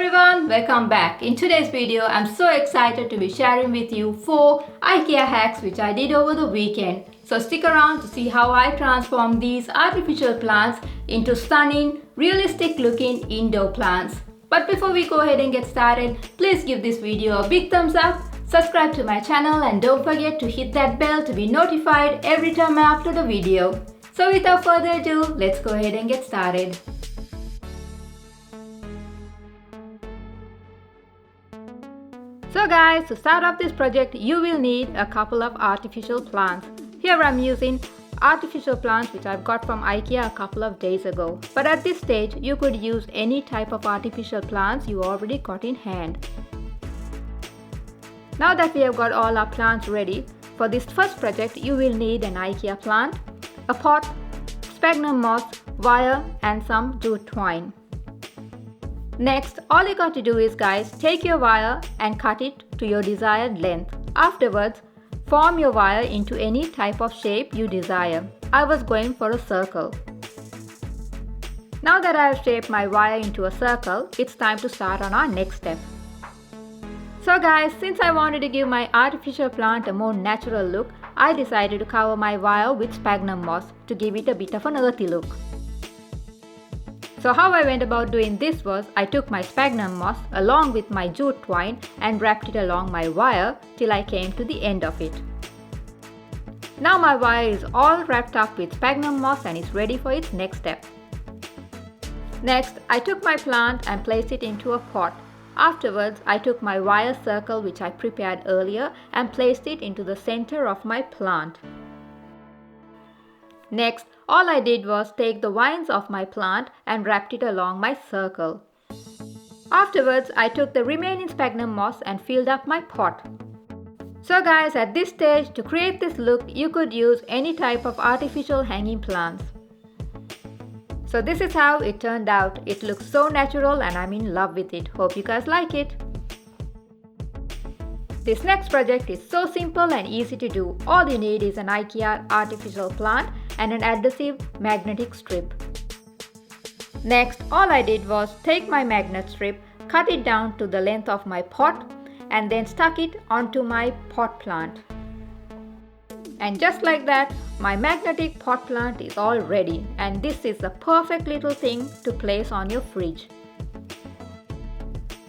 everyone, welcome back. In today's video, I'm so excited to be sharing with you 4 Ikea hacks which I did over the weekend. So stick around to see how I transformed these artificial plants into stunning, realistic looking indoor plants. But before we go ahead and get started, please give this video a big thumbs up, subscribe to my channel and don't forget to hit that bell to be notified every time I upload a video. So without further ado, let's go ahead and get started. So guys, to start off this project, you will need a couple of artificial plants. Here I'm using artificial plants which I've got from Ikea a couple of days ago. But at this stage, you could use any type of artificial plants you already got in hand. Now that we have got all our plants ready, for this first project, you will need an Ikea plant, a pot, sphagnum moss, wire and some jute twine. Next, all you got to do is guys, take your wire and cut it to your desired length. Afterwards, form your wire into any type of shape you desire. I was going for a circle. Now that I have shaped my wire into a circle, it's time to start on our next step. So guys, since I wanted to give my artificial plant a more natural look, I decided to cover my wire with sphagnum moss to give it a bit of an earthy look. So how I went about doing this was, I took my sphagnum moss along with my jute twine and wrapped it along my wire till I came to the end of it. Now my wire is all wrapped up with sphagnum moss and is ready for its next step. Next, I took my plant and placed it into a pot. Afterwards, I took my wire circle which I prepared earlier and placed it into the center of my plant. Next, all I did was take the vines of my plant and wrapped it along my circle. Afterwards, I took the remaining sphagnum moss and filled up my pot. So guys, at this stage, to create this look, you could use any type of artificial hanging plants. So this is how it turned out. It looks so natural and I'm in love with it. Hope you guys like it. This next project is so simple and easy to do. All you need is an Ikea artificial plant and an adhesive magnetic strip. Next, all I did was take my magnet strip, cut it down to the length of my pot and then stuck it onto my pot plant. And just like that, my magnetic pot plant is all ready, and this is the perfect little thing to place on your fridge.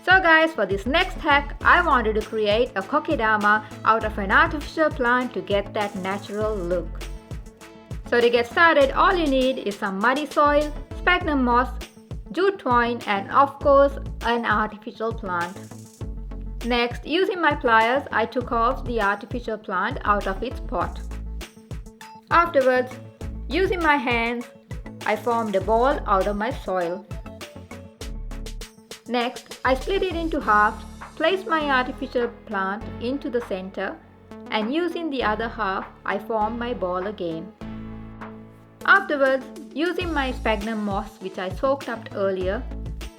So guys, for this next hack, I wanted to create a kokedama out of an artificial plant to get that natural look. So to get started, all you need is some muddy soil, sphagnum moss, jute twine and of course an artificial plant. Next, using my pliers, I took off the artificial plant out of its pot. Afterwards, using my hands, I formed a ball out of my soil. Next, I split it into halves, placed my artificial plant into the center and using the other half, I formed my ball again. Afterwards, using my sphagnum moss which I soaked up earlier,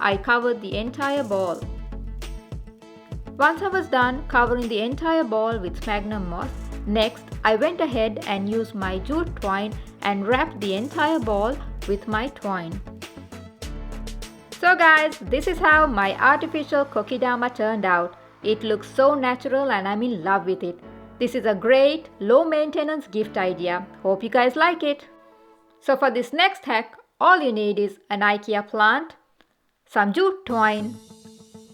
I covered the entire ball. Once I was done covering the entire ball with sphagnum moss, next I went ahead and used my jute twine and wrapped the entire ball with my twine. So guys, this is how my artificial kokedama turned out. It looks so natural and I'm in love with it. This is a great low maintenance gift idea. Hope you guys like it. So for this next hack, all you need is an Ikea plant, some jute twine,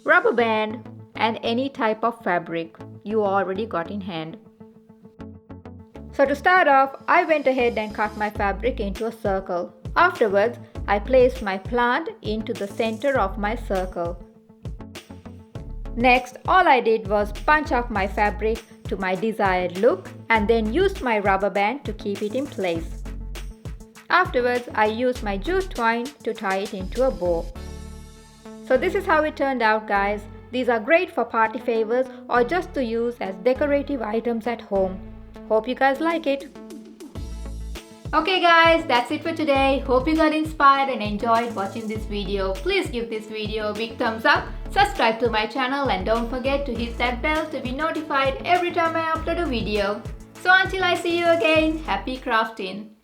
rubber band and any type of fabric you already got in hand. So to start off, I went ahead and cut my fabric into a circle. Afterwards, I placed my plant into the center of my circle. Next, all I did was punch up my fabric to my desired look and then used my rubber band to keep it in place. Afterwards, I used my jute twine to tie it into a bow. So this is how it turned out guys. These are great for party favors or just to use as decorative items at home. Hope you guys like it. Okay guys, that's it for today. Hope you got inspired and enjoyed watching this video. Please give this video a big thumbs up, subscribe to my channel and don't forget to hit that bell to be notified every time I upload a video. So until I see you again, happy crafting!